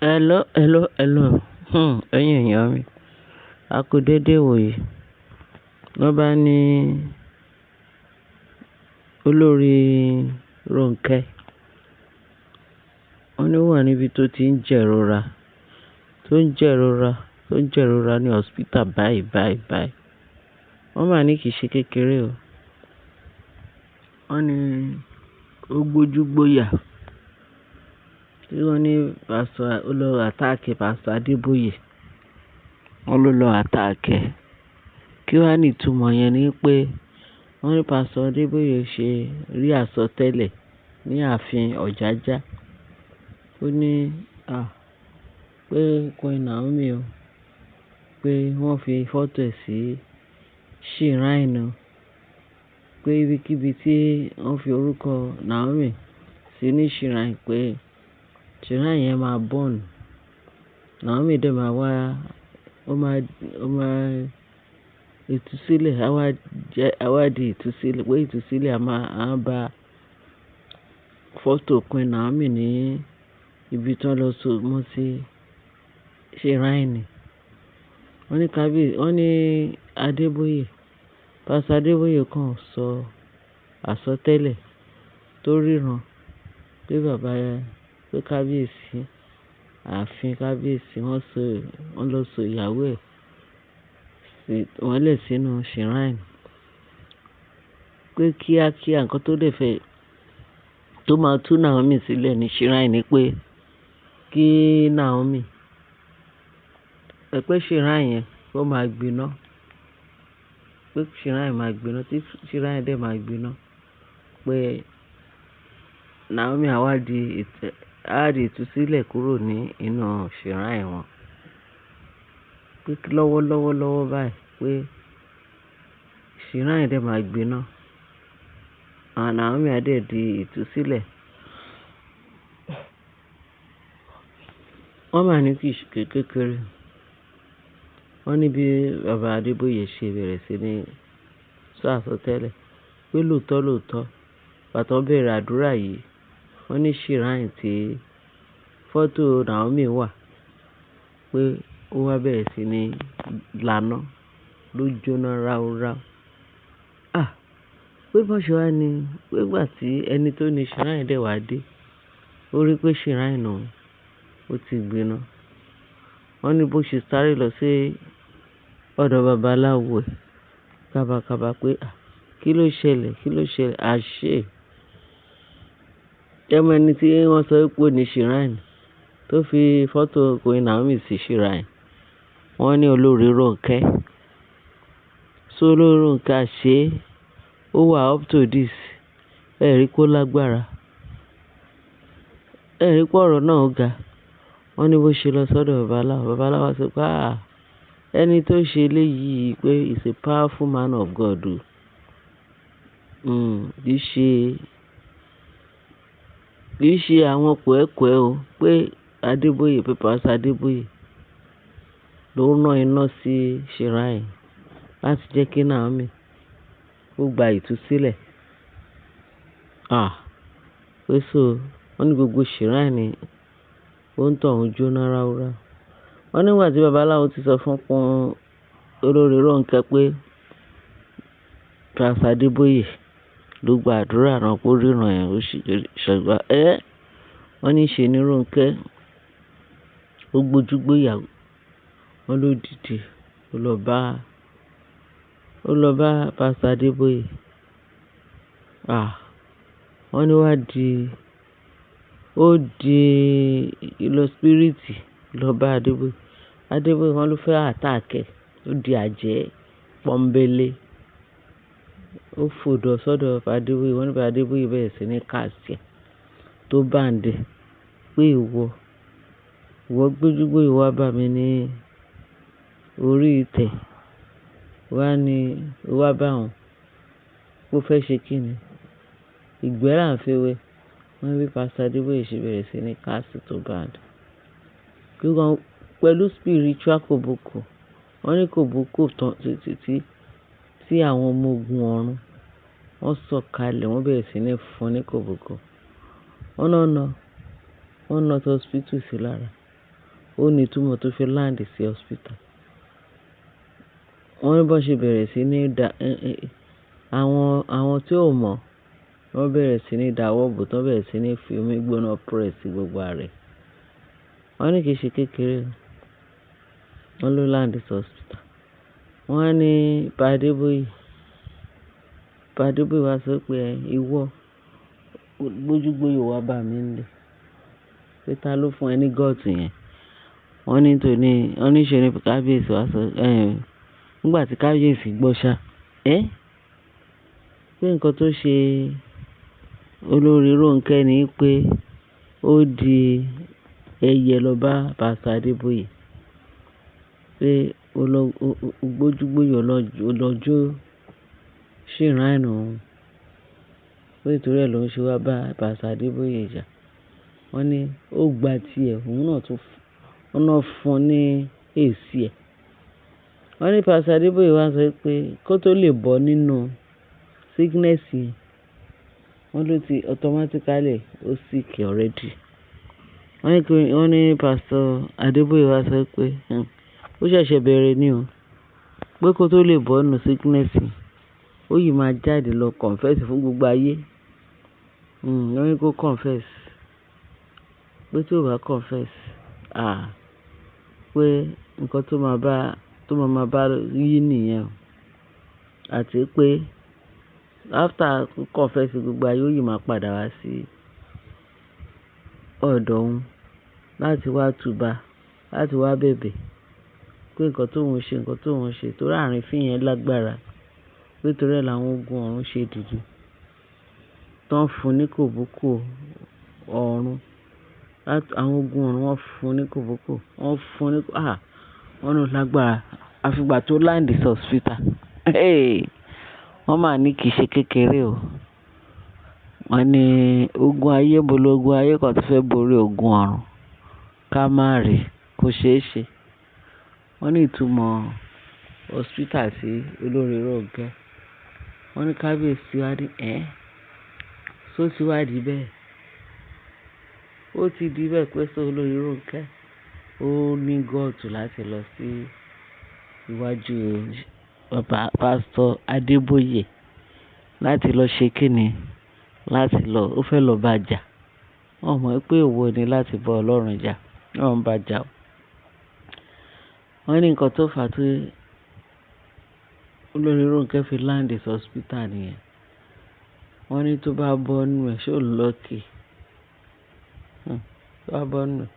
Hello, hello, hello. Ẹ̀yin èèyàn mi, a kú dédé wòyí. Wọ́n bá ní olórí Rónkẹ́, wọ́n ní wà níbi tó ti ń jẹ̀rora, tó ń jẹ̀rora ní hospital báyìí. Wọ́n mà ní kìí ṣe kékeré o. Wọ́n ní ó gbójú gbóyà tí wọ́n ní pásítọ̀ ó lọ àtáàkì pásítọ̀ Adébóyè. Wọ́n ló lọ àtáàkì. Kí wá ní ìtumọ̀ yẹn ni pé wọ́n ní pásítọ̀ Adébóyè ṣe rí àsọtẹ́lẹ̀ ní ààfin Ọ̀jájá. Ó ní pé Queen Naomi o, pé wọ́n fi fọ́tò ẹ̀ sí shrine o, pé ibikíbi tí wọ́n fi orúkọ Naomi sí ní shrine pé shrine yẹn máa burn. Naomi dẹ̀ máa wá, ó máa ìtúsílẹ̀, àwa di ìtúsílẹ̀, pé ìtúsílẹ̀ a bá fọ́tò Queen Naomi ní ibi tí wọ́n lọ so mọ́ sí shrine. Wọ́n ní Adébóyè, pásítọ̀ Adébóyè kan sọ àsọtẹ́lẹ̀ tó ríran pé bàbá pé kábíyèsí, ààfin kábíyèsí wọ́n lọ so ìyàwó ẹ̀ wọ́n lẹ̀ sínú shrine. Pé kíákíá nǹkan tó dẹ̀ fẹ́ tó máa tú Naomi sílẹ̀ ní shrine ni pé kí Naomi pé shrine yẹn ó máa gbiná, pé shrine máa gbiná, tí shrine dẹ̀ máa gbiná, pé Naomi á di ìtúsílẹ̀ kúrò ní inú shrine wọn. Pé lọ́wọ́lọ́wọ́ báyìí pé shrine dẹ̀ máa gbiná, àwọn Naomi á dẹ̀ di ìtúsílẹ̀. Wọ́n mà ní kìí ṣe kékeré. Wọ́n ní bí bàbá Adébóyè ṣe bẹ̀rẹ̀ sí ní sọ àsọtẹ́lẹ̀ pé lóòótọ́ bàtà bẹ̀rẹ̀ àdúrà yìí, wọ́n ní shrine tí fọ́tò Naomi wà pé ó wá bẹ̀rẹ̀ sí ní lànà ló jóná ráúráú. Pé bọ́n ṣe wá ní pé ìgbà tí ẹni tó ní shrine dẹ̀ wá dé, ó rí pé shrine òun ó ti gbiná. Wọ́n ní bó ṣe sáré lọ sí ọ̀dọ̀ babaláwo ẹ̀ kábàkábà pé kí ló ṣẹlẹ̀ àṣé ẹmọ ẹni tí wọ́n sọ pé ó ní shrine tó fi fọ́tò Queen Naomi sí shrine. Wọ́n ní olórí Rónkẹ́. So olórí Rónkẹ́ àṣé ó wà up to this. Ẹ̀rí kó lágbára. Ẹ̀rí pé ọ̀rọ̀ náà ga. Wọ́n ní bó ṣe lọ sọ́dọ̀ babaláwo sọ pé ẹni tó ṣe eléyìí pé is a powerful man of God o. Kì í ṣe àwọn kùẹ́kùẹ́ o, pé Adébóyè, pé pásítọ̀ Adébóyè ló rán iná sí shrine láti jẹ́ kí Naomi ó gba ìtúsílẹ̀. Pé so wọ́n ní gbogbo shrine ó ń tọ̀hún jóná ráúráú. Wọ́n nígbà tí babaláwo ti sọ fún olórí Rónkẹ́ pé pásítọ̀ Adébóyè ló gba àdúrà náà kó ríran ẹ̀ ó sì ṣẹ̀gbá. Wọ́n ní ṣe ní Rónkẹ́ ó gbójú gbóyà, wọ́n ló dìde ó lọ bá pásítọ̀ Adébóyè. Wọ́n ní ó di ìlọ spiriti lọ bá Adébóyè wọ́n ló fẹ́ àtáàkì, ó di àjẹ́ pọ́nbélé. Ó fòdò sọ́dọ̀ Adébóyè, wọ́n ní bá Adébóyè bẹ̀rẹ̀ sí ní kàsì ẹ̀ tó bàǹdẹ̀ pé ìwọ gbójúgbó ìwà bá mi ní orí ìtẹ́ wá bá wọn kó fẹ́ ṣe kí ni ìgbẹ́ là ń fi wé. Wọ́n bí pásítọ̀ Adébóyè ṣe bẹ̀rẹ̀ sí ní kàsì tó bàǹdẹ̀ pẹ̀lú spiritual kòbókò. Wọ́n ní kòbókò tán títí tí àwọn ọmọ ogun ọ̀run wọ́n sọ̀kalẹ̀, wọ́n bẹ̀rẹ̀ sí ní fún ní kòbókò. Wọ́n ná tó hospital sí lára. ó ní ìtumọ̀ tó fi land sí hospital. Wọ́n ní bọ́n ṣe bẹ̀rẹ̀ sí ní àwọn tí ò mọ̀ wọ́n bẹ̀rẹ̀ sí ní dáwọ́ bò tán bẹ̀rẹ̀ sí ní fi omi gbóná press gbogbo ara ẹ̀. Wọ́n ní kì í ṣe kékeré o. Wọ́n ló land sí hospital. Wọ́n á ní Pa Adébóyè wá sọ pé ìwọ gbójúgbóyò wá bá mi nílé. Pé ta ló fún ẹ ní gọ́ọ̀tì yẹn? Wọ́n ní ṣe ni kábíyèsí wá sọ nígbà tí kábíyèsí gbọ́ ṣá. Pé nǹkan tó ṣe olórí Rónkẹ́ ni pé ó di ẹyẹ lọ bá Pastor Adébóyè. Pé gbójúgbóyò lọ́jọ́ ṣìránù òun. Pé ìtorí ẹ̀ ló ń ṣe wá bá Pastor Adébóyè jà. Wọ́n ní ó gba tiẹ̀ òun náà fún ní èsì ẹ̀. Wọ́n ní Pastor Adébóyè wá sọ pé kó tó lè bọ́ nínú sickness yẹn, wọ́n ló ti automatically ó sick already. Wọ́n ní Pastor Adébóyè wá sọ pé ó ṣẹ̀ṣẹ̀ bẹ̀rẹ̀ ni o. Pé kó tó lè bọ́ nínú sickness yẹn, ó yìí máa jáde lọ confess fún gbogbo ayé. Wọ́n ní kó confess. Pé tí ò bá confess, pé nǹkan tó máa bá yí nìyẹn o. Àti pé after confess gbogbo ayé ó yìí máa padà wá sí ọ̀dọ̀ òun láti wá túbà, láti wá bẹ̀bẹ̀ pé nǹkan tóun ṣe torí àrífín yẹn lágbára. Pé torí ẹ̀ làwọn ogun ọ̀run ṣe dìde. Tán fún ní kòbókò ọ̀run. Àwọn ogun ọ̀run wọ́n fún ní kòbókò. Wọ́n ló lágbára. Àfìgbà tó land sí hospital. Wọ́n máa ní kì í ṣe kékeré o. Wọ́n ní ogun ayé ogun ayé kan tó fẹ́ borí ogun ọ̀run. Ká má rí kó ṣeé ṣe. Wọ́n ní ìtumọ̀ hospital sí olórí Rónkẹ́. Wọ́n ní kábíyèsí wá ní só ti wá di bẹ́ẹ̀. Ó ti di bẹ́ẹ̀ pé sọ olórí Rónkẹ́ ó ní gọ́ọ̀tù láti lọ sí iwájú Pastor Adébóyè láti lọ ṣe kíni, ó fẹ́ lọ bá jà. Wọ́n mọ̀ pé òwò ni láti bá Ọlọ́run jà. Wọ́n bá jà o. Wọ́n ní nǹkan tó fà á tí olórí Rónkẹ́ fi land sí hospital nìyẹn. Wọ́n ní tó bá bọ́ nù ẹ̀ ṣó lọ́kì. Tó bá bọ́ nù ẹ̀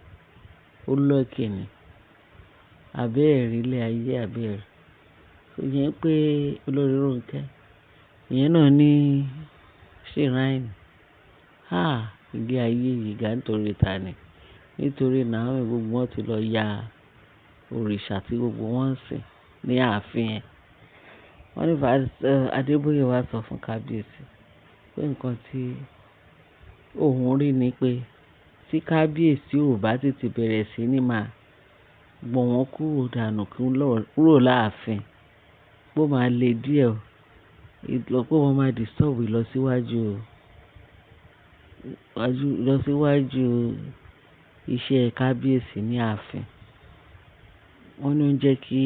ó lọ́kì ni. Àbẹ́ẹ̀rí ilé ayé àbẹ́ẹ̀rí. Ìyẹn pé olórí Rónkẹ́ ìyẹn náà ní ṣìránù. Ilé ayé yìí ga nítorí ta ni? Nítorí Naomi gbogbo wọn ti lọ ya òrìṣà tí gbogbo wọn ń sìn ní ààfin ẹ̀. Wọ́n ní Adébóyè wá sọ fún kábíyèsí pé nǹkan tí òun rí ni pé tí kábíyèsí ò bá tètè bẹ̀rẹ̀ sí ní máa gbọ̀n wọ́n kúrò dànù kúrò láàfin, pé ó máa le díẹ̀ o. Pé wọ́n máa disturb ìlọsíwájú iṣẹ́ kábíyèsí ní ààfin. Wọ́n ní ó ń jẹ́ kí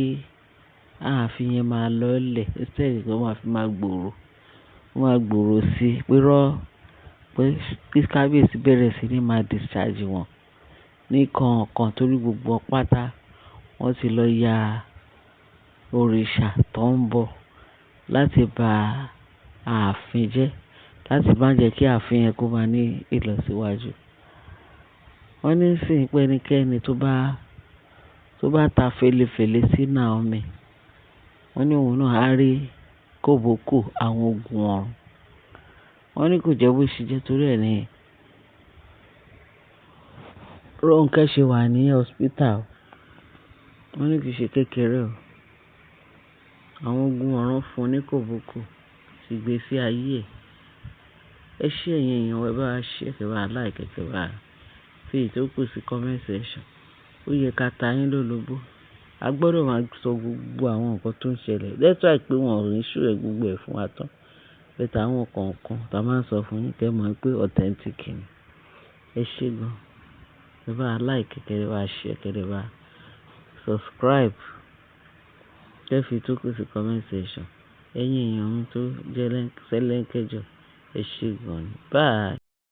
ààfin yẹn máa lọ́lẹ̀ instead kí wọ́n máa fi máa gbòòrò sí i. Pé kí kábíyèsí bẹ̀rẹ̀ sí ní máa discharge wọn ní kọ̀ọ̀kan torí gbogbo pátá wọ́n ti lọ ya òrìṣà tó ń bọ̀ láti ba ààfin jẹ́, láti má jẹ́ kí ààfin yẹn kó máa ní ìlọsíwájú. Wọ́n ní sì pé ẹnikẹ́ni tó bá ta fèlèfèlè sí Naomi, wọ́n ní òun náà á rí kòbókò àwọn ogun ọ̀run. Wọ́n ní kò jẹ́ bó ṣe jẹ́ torí ẹ̀ ní Rónkẹ́ ṣe wà ní hospital. Wọ́n ní kì í ṣe kékeré o. Àwọn ogun ọ̀run fún ní kòbókò sì gbé sí ayé ẹ̀. Ẹ ṣé ẹ̀yin èèyàn ẹ bá wa share, ẹ bá wa like, ẹ bá wa fi ìtókù sí comment section. Ó yẹ ká ta yín lólobó. A gbọ́dọ̀ máa sọ gbogbo àwọn nǹkan tó ń ṣẹlẹ̀. That's why pé wọn ò ní ṣú ẹ̀ gbogbo ẹ̀ fún wa tán. Bẹ́ẹ̀ àwọn kọ̀ọ̀kan tá a máa ń sọ fún yín kẹ́ mọ̀ pé authentic ni. Ẹ ṣé gan. Kẹ́ bá like, kẹ́ bá share, kẹ́ bá subscribe. Kẹ́ fi tó kù sí comment section. Ẹ̀yin èèyàn mi tó jẹ́ sẹ́lẹ̀ńkẹ́jọ. Ẹ ṣé gan ni. Bye.